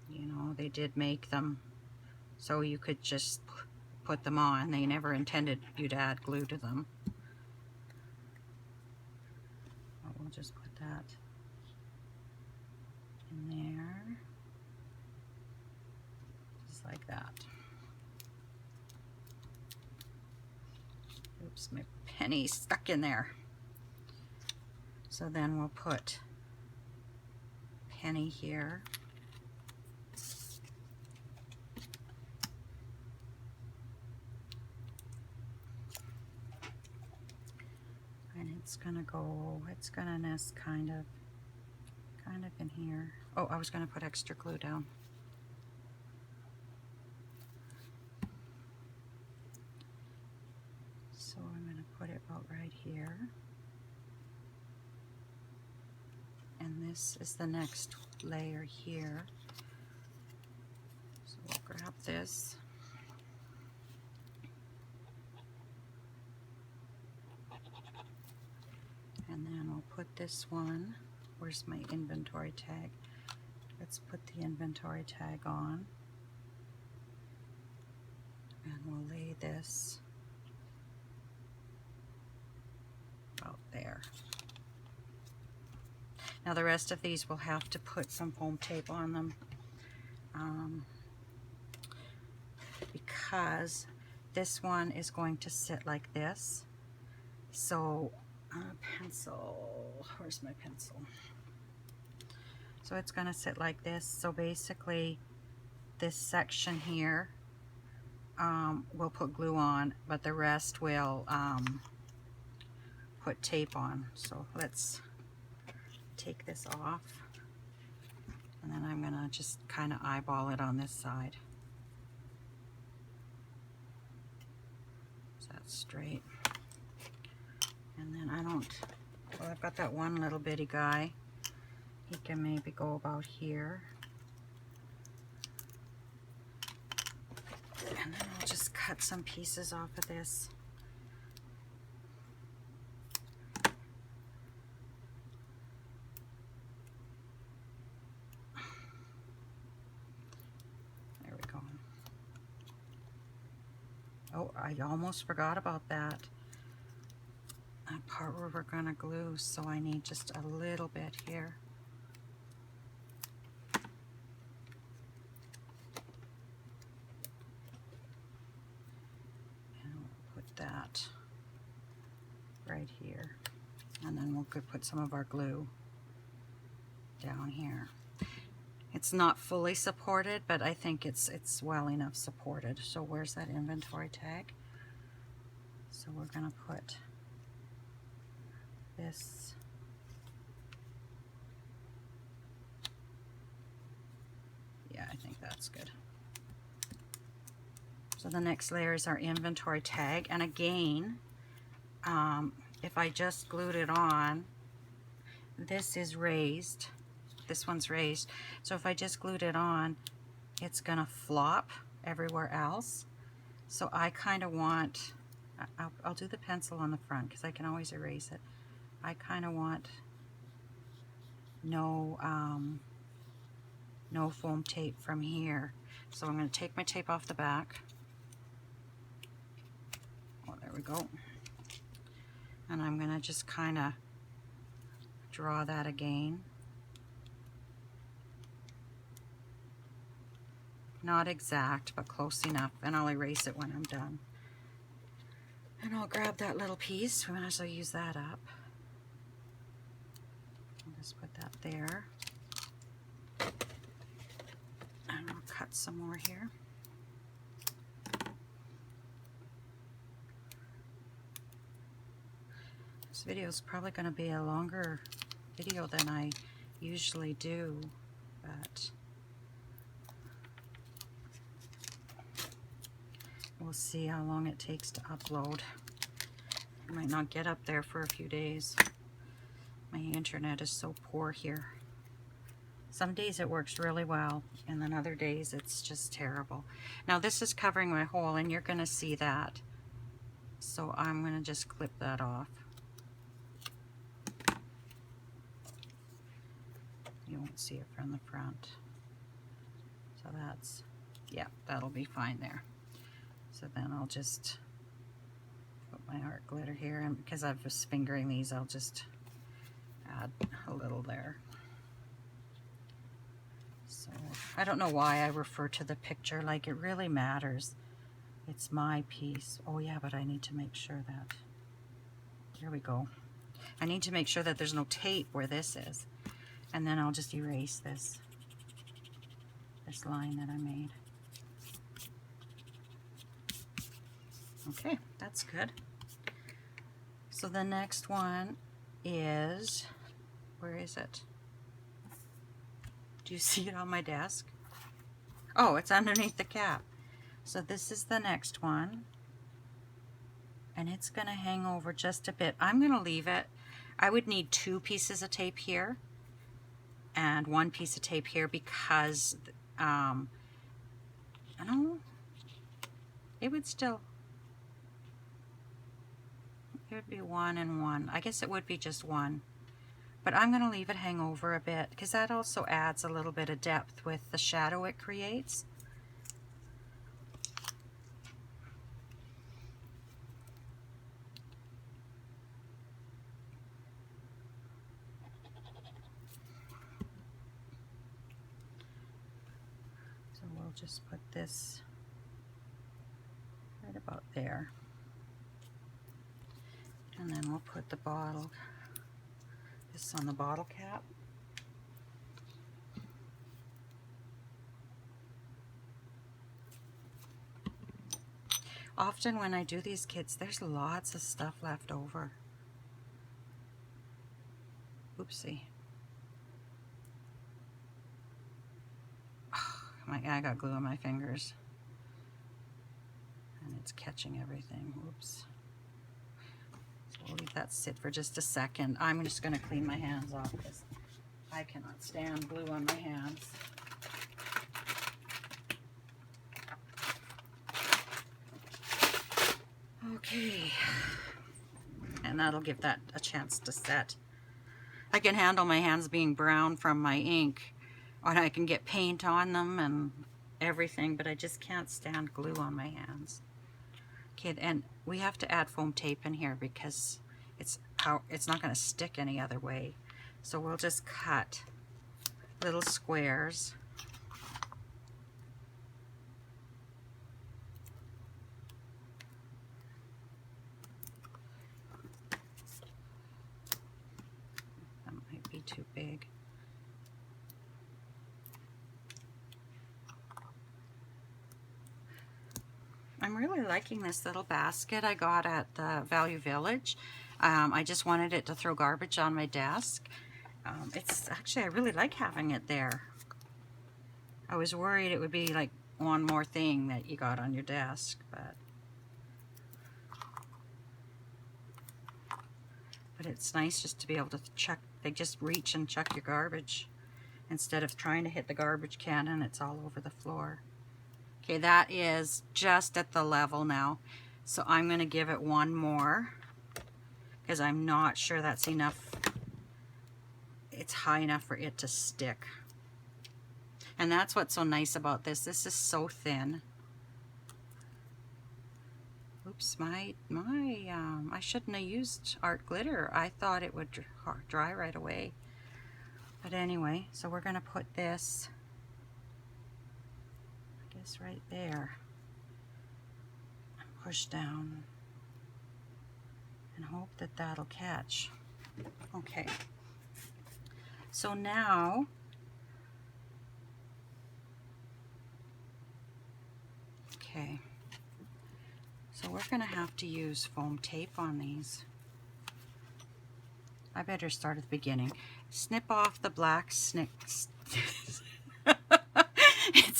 You know, they did make them so you could just put them on. They never intended you to add glue to them. But we'll just put that in there. Just like that. Oops, my penny stuck in there. So then we'll put penny here. And it's gonna nest kind of in here. Oh, I was gonna put extra glue down. So I'm gonna put it about right here. And this is the next layer here. So we'll grab this. And then we'll put this one. Where's my inventory tag? Let's put the inventory tag on. And we'll lay this out there. Now the rest of these we'll have to put some foam tape on them because this one is going to sit like this. So pencil, where's my pencil? So it's going to sit like this. So basically this section here we'll put glue on, but the rest we'll put tape on. So let's take this off, and then I'm gonna just kind of eyeball it on this side. So that's straight. And then well, I've got that one little bitty guy. He can maybe go about here. And then I'll just cut some pieces off of this. Oh, I almost forgot about that. That part where we're gonna glue, so I need just a little bit here. And we'll put that right here. And then we'll put some of our glue down here. It's not fully supported, but I think it's well enough supported. So where's that inventory tag? So we're gonna put this yeah, I think that's good. So the next layer is our inventory tag, and again, if I just glued it on, this is raised, this one's raised, so if I just glued it on, it's gonna flop everywhere else. So I kind of want, I'll do the pencil on the front because I can always erase it. I kind of want no foam tape from here. So I'm going to take my tape off the back. Oh, there we go. And I'm going to just kind of draw that again. Not exact, but close enough. And I'll erase it when I'm done. And I'll grab that little piece. We might as well use that up. I'll just put that there. And I'll cut some more here. This video is probably going to be a longer video than I usually do, but we'll see how long it takes to upload. I might not get up there for a few days. My internet is so poor here. Some days it works really well, and then other days it's just terrible. Now this is covering my hole, and you're going to see that. So I'm going to just clip that off. You won't see it from the front. So that's, yeah, that'll be fine there. So then I'll just put my art glitter here, and because I was fingering these, I'll just add a little there. So I don't know why I refer to the picture like it really matters. It's my piece. Oh yeah, but I need to make sure that, here we go. I need to make sure that there's no tape where this is. And then I'll just erase this line that I made. Okay, that's good. So the next one is, where is it? Do you see it on my desk? Oh, it's underneath the cap. So this is the next one. And it's going to hang over just a bit. I'm going to leave it. I would need 2 pieces of tape here and 1 piece of tape here because, I don't know, it would still, it would be 1 and 1. I guess it would be just 1. But I'm going to leave it hang over a bit because that also adds a little bit of depth with the shadow it creates. So we'll just put this right about there. And then we'll put the bottle, this on the bottle cap. Often when I do these kits, there's lots of stuff left over. Oopsie. Oh, I got glue on my fingers. And it's catching everything. Oops. So we'll leave that sit for just a second. I'm just going to clean my hands off because I cannot stand glue on my hands. Okay. And that'll give that a chance to set. I can handle my hands being brown from my ink, and I can get paint on them and everything, but I just can't stand glue on my hands. Okay, and we have to add foam tape in here because it's not going to stick any other way. So we'll just cut little squares. That might be too big. I'm really liking this little basket I got at the Value Village. I just wanted it to throw garbage on my desk. It's actually, I really like having it there. I was worried it would be like one more thing that you got on your desk, but it's nice just to be able to check. They just reach and check your garbage instead of trying to hit the garbage can and it's all over the floor. Okay, that is just at the level now. So I'm going to give it one more because I'm not sure that's enough. It's high enough for it to stick. And that's what's so nice about this. This is so thin. Oops, I shouldn't have used art glitter. I thought it would dry right away. But anyway, so we're going to put this, I guess, right there. And push down. And hope that that'll catch. Okay. So now, okay. So we're going to have to use foam tape on these. I better start at the beginning. Snip off the black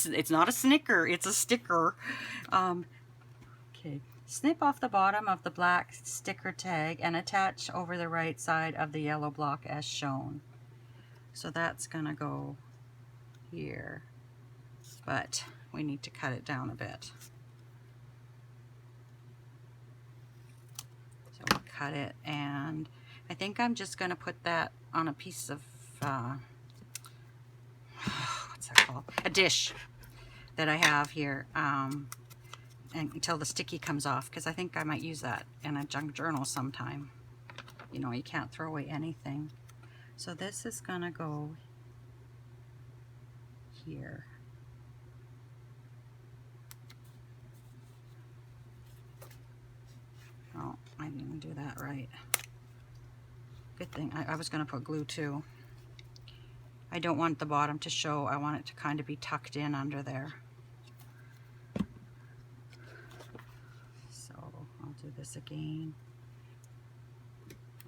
it's not a snicker, it's a sticker. Okay. Snip off the bottom of the black sticker tag and attach over the right side of the yellow block as shown. So that's going to go here, but we need to cut it down a bit. So we'll cut it, and I think I'm just going to put that on a piece of, what's that called? A dish that I have here, and until the sticky comes off, because I think I might use that in a junk journal sometime. You know, you can't throw away anything. So this is going to go here. Oh, I didn't do that right. Good thing. I was going to put glue too. I don't want the bottom to show. I want it to kind of be tucked in under there. So I'll do this again.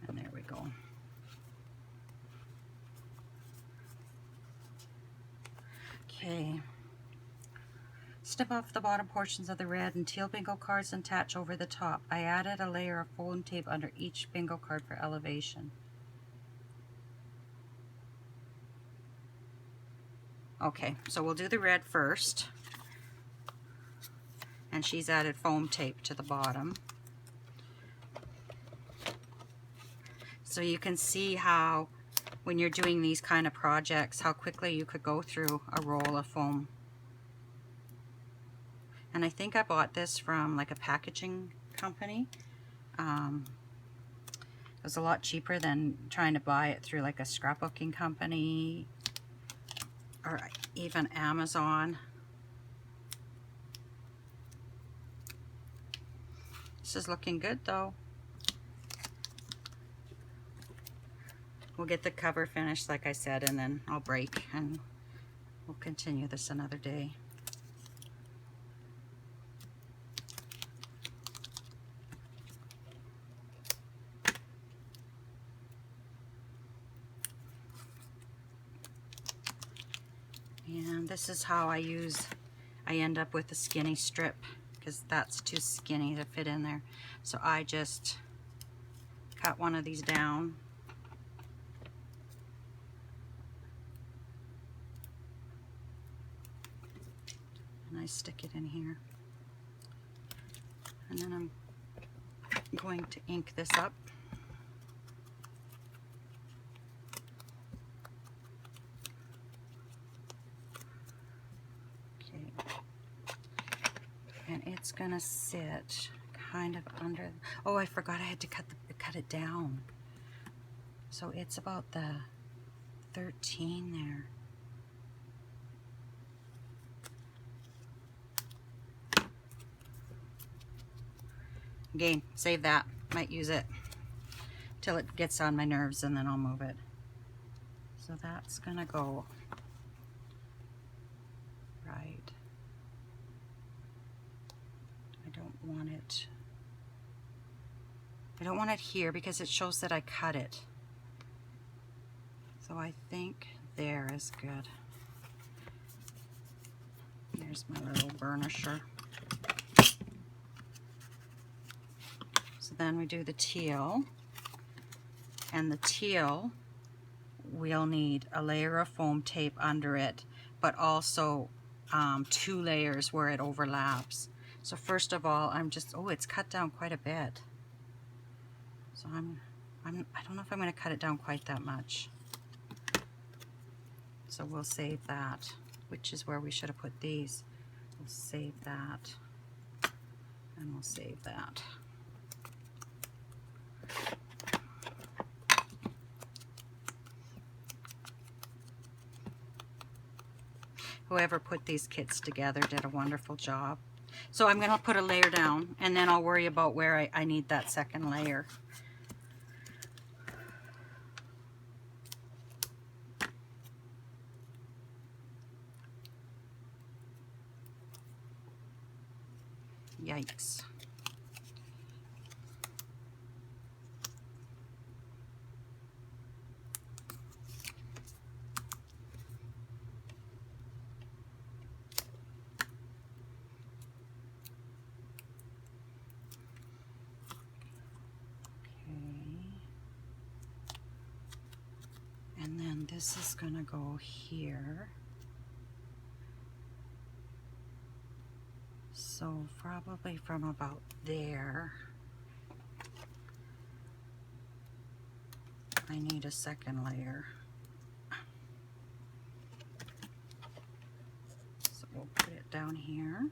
And there we go. Okay. Snip off the bottom portions of the red and teal bingo cards and attach over the top. I added a layer of foam tape under each bingo card for elevation. Okay, so we'll do the red first. And she's added foam tape to the bottom. So you can see how, when you're doing these kind of projects, how quickly you could go through a roll of foam. And I think I bought this from like a packaging company. It was a lot cheaper than trying to buy it through like a scrapbooking company or even Amazon. This is looking good though. We'll get the cover finished like I said, and then I'll break and we'll continue this another day. And this is how I end up with a skinny strip, because that's too skinny to fit in there. So I just cut one of these down. And I stick it in here. And then I'm going to ink this up. And it's gonna sit kind of under. Oh, I forgot I had to cut it down. So it's about the 13 there. Again, save that. Might use it till it gets on my nerves and then I'll move it. So that's gonna go right. I don't want it here because it shows that I cut it. So I think there is good. There's my little burnisher. So then we do the teal, and the teal we'll need a layer of foam tape under it, but also 2 layers where it overlaps. So first of all, I'm just, oh, it's cut down quite a bit. So I don't know if I'm going to cut it down quite that much. So we'll save that, which is where we should have put these. We'll save that, and we'll save that. Whoever put these kits together did a wonderful job. So I'm going to put a layer down, and then I'll worry about where I need that second layer. Yikes. And then this is going to go here. So probably from about there, I need a second layer. So we'll put it down here.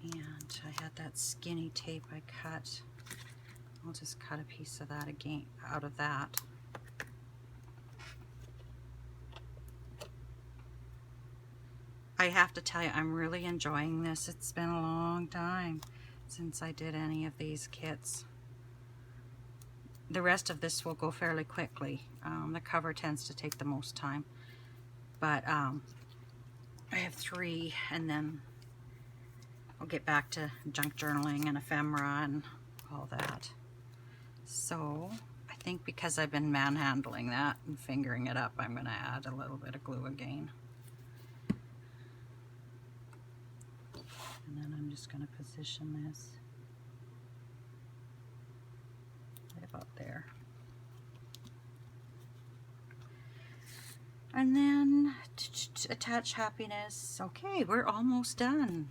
And I had that skinny tape I cut. I'll just cut a piece of that again out of that. I have to tell you, I'm really enjoying this. It's been a long time since I did any of these kits. The rest of this will go fairly quickly. The cover tends to take the most time. But I have 3, and then I'll get back to junk journaling and ephemera and all that. So I think because I've been manhandling that and fingering it up, I'm going to add a little bit of glue again. And then I'm just going to position this right about there. And then attach happiness. Okay, we're almost done.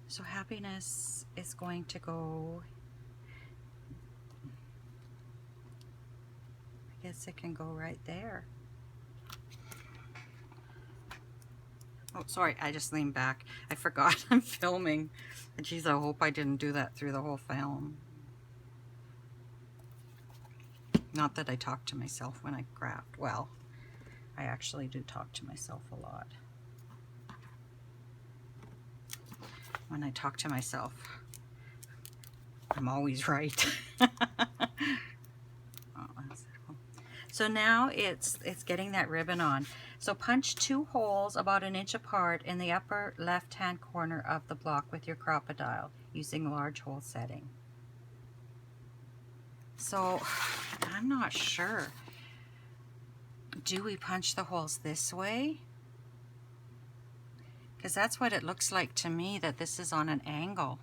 So happiness is going to go, I guess it can go right there. Oh, sorry, I just leaned back. I forgot I'm filming. And geez, I hope I didn't do that through the whole film. Not that I talk to myself when I craft. Well, I actually do talk to myself a lot. When I talk to myself, I'm always right. So now it's getting that ribbon on. So punch 2 holes about 1 inch apart in the upper left-hand corner of the block with your crocodile using large hole setting. So I'm not sure. Do we punch the holes this way? Because that's what it looks like to me, that this is on an angle.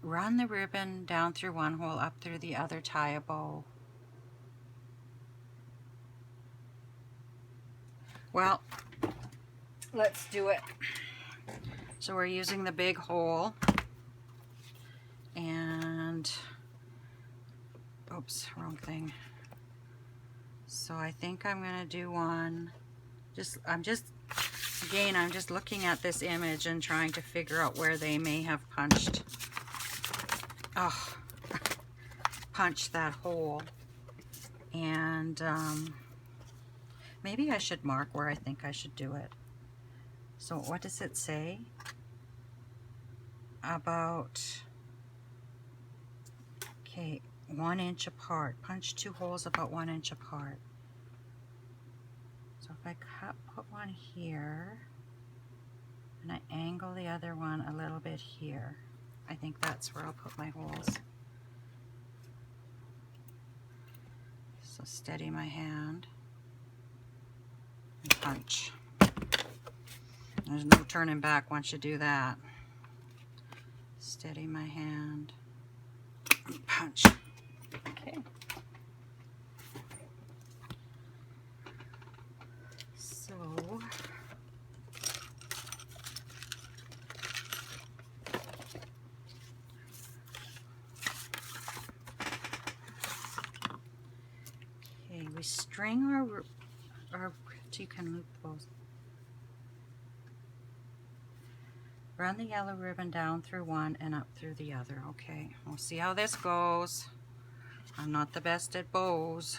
Run the ribbon down through one hole, up through the other, tie a bow. Well, let's do it. So we're using the big hole, and oops, wrong thing. So I think I'm going to do one. I'm just looking at this image and trying to figure out where they may have punched that hole. And maybe I should mark where I think I should do it. So what does it say? About, okay, 1 inch apart. Punch 2 holes about 1 inch apart. So if I put one here, and I angle the other one a little bit here, I think that's where I'll put my holes. So steady my hand and punch. There's no turning back once you do that. Steady my hand and punch. Okay. So okay, we string our so you can loop those. Run the yellow ribbon down through one and up through the other. Okay, we'll see how this goes. I'm not the best at bows.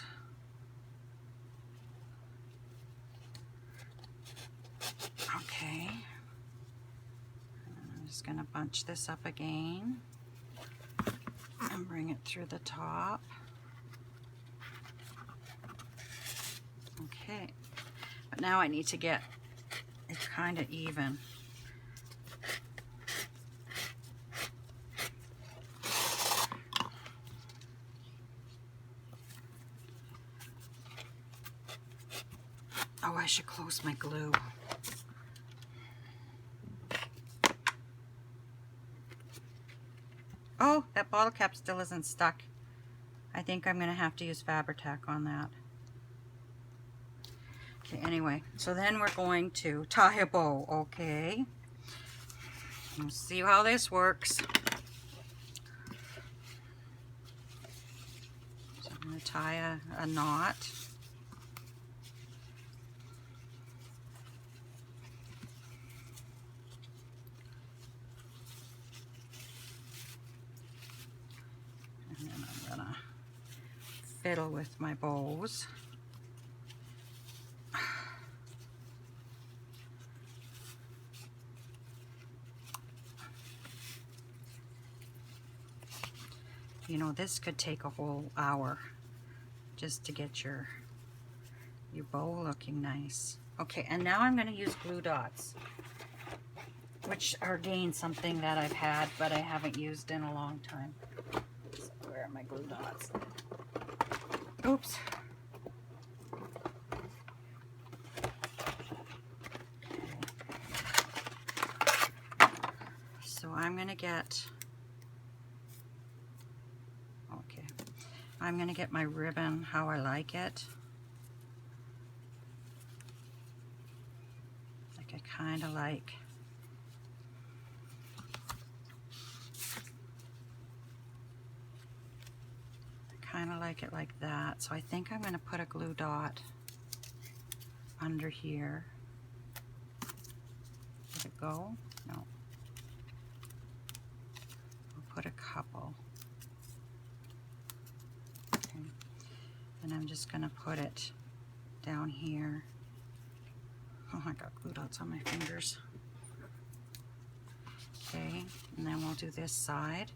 Okay. I'm just going to bunch this up again and bring it through the top. Okay. But now I need to get it kind of even. Oh, I should close my glue. Oh, that bottle cap still isn't stuck. I think I'm going to have to use Fabri-Tac on that. Okay, anyway, so then we're going to tie a bow, okay? We'll see how this works. So I'm going to tie a knot. And then I'm going to fiddle with my bows. You know, this could take a whole hour just to get your bow looking nice. Okay, and now I'm going to use glue dots, which are again something that I've had but I haven't used in a long time. So where are my glue dots? Oops. So I'm going to get, I'm going to get my ribbon how I like it. Like I kind of like. It like that. So I think I'm going to put a glue dot under here. Did it go? No. I'll put a couple. Okay. And I'm just going to put it down here. Oh, I got glue dots on my fingers. Okay, and then we'll do this side.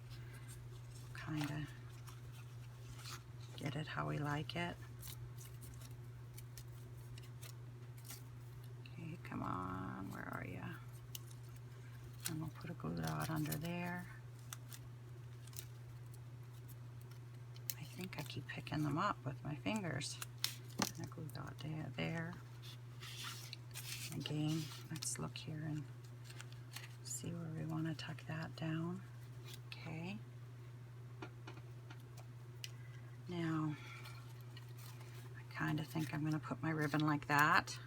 Kind of get it how we like it. Okay, come on, where are you? And we'll put a glue dot under there. I think I keep picking them up with my fingers. And a glue dot there. Again, let's look here and see where we want to tuck that down. Okay. Now, I kind of think I'm going to put my ribbon like that.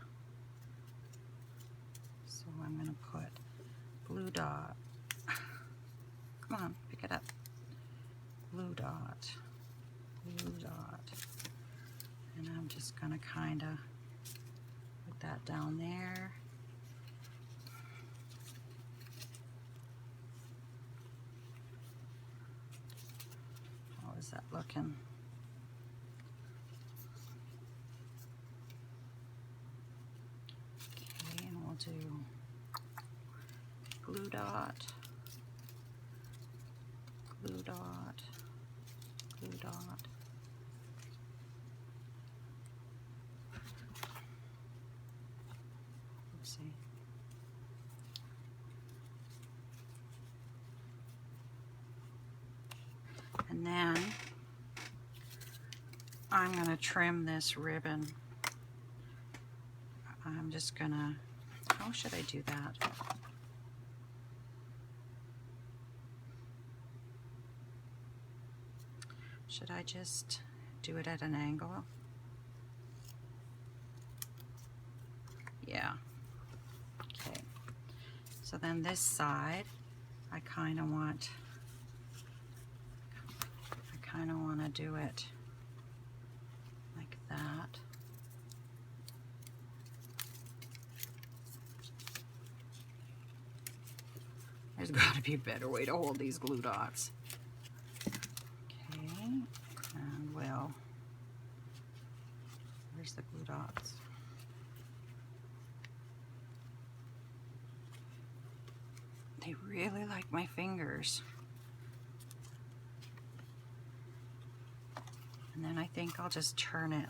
So I'm going to put blue dot. Come on, pick it up. Blue dot. Blue dot. And I'm just going to kind of put that down there. How is that looking? Okay, and we'll do glue dot, glue dot, glue dot. Oopsie. And then I'm going to trim this ribbon. I'm just going to, how should I do that? Should I just do it at an angle? Yeah. Okay. So then this side, I kind of want to do it like that. There's got to be a better way to hold these glue dots. Okay, and well, where's the glue dots? They really like my fingers. And then I think I'll just turn it.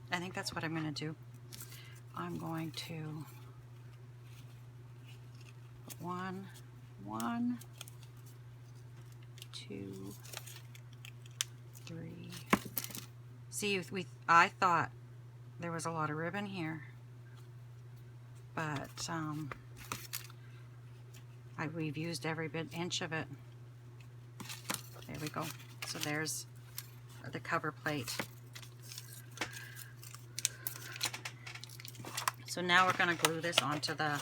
I think that's what I'm going to do. I'm going to put 1, 2, 3. See, I thought there was a lot of ribbon here, but we've used every inch of it. There we go. So there's the cover plate. So now we're going to glue this onto the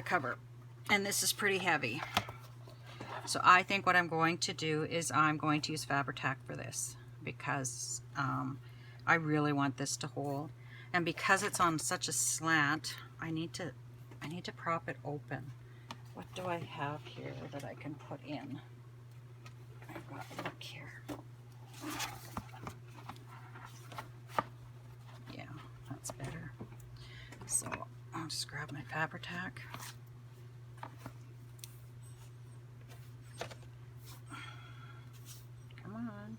cover. And this is pretty heavy. So I think what I'm going to do is I'm going to use Fabri-Tac for this, because I really want this to hold. And because it's on such a slant, I need to prop it open. What do I have here that I can put in? I've got, look here. Yeah, that's better. So I'll just grab my Fabri-Tac. Come on.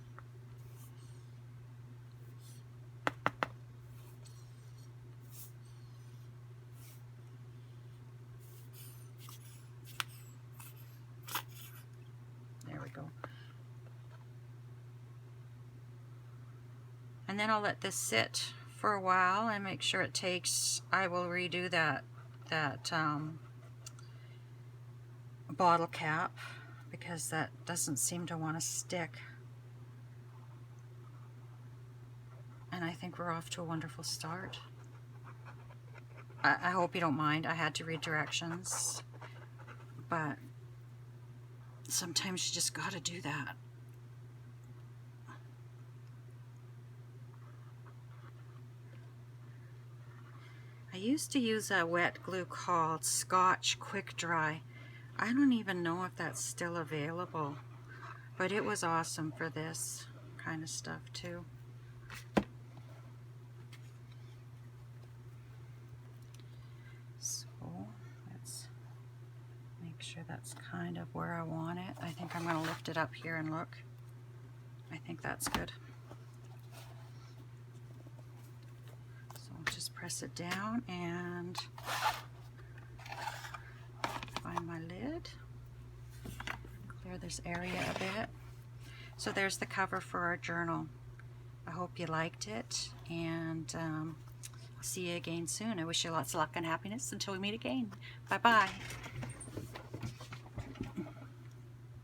There we go. And then I'll let this sit for a while and make sure it takes, I will redo that bottle cap, because that doesn't seem to want to stick. And I think we're off to a wonderful start. I hope you don't mind. I had to read directions, but sometimes you just got to do that. I used to use a wet glue called Scotch Quick Dry. I don't even know if that's still available, but it was awesome for this kind of stuff too. So let's make sure that's kind of where I want it. I think I'm going to lift it up here and look. I think that's good. So I'll just press it down and find my lid. Clear this area a bit. So there's the cover for our journal. I hope you liked it, and I'll see you again soon. I wish you lots of luck and happiness until we meet again. Bye-bye.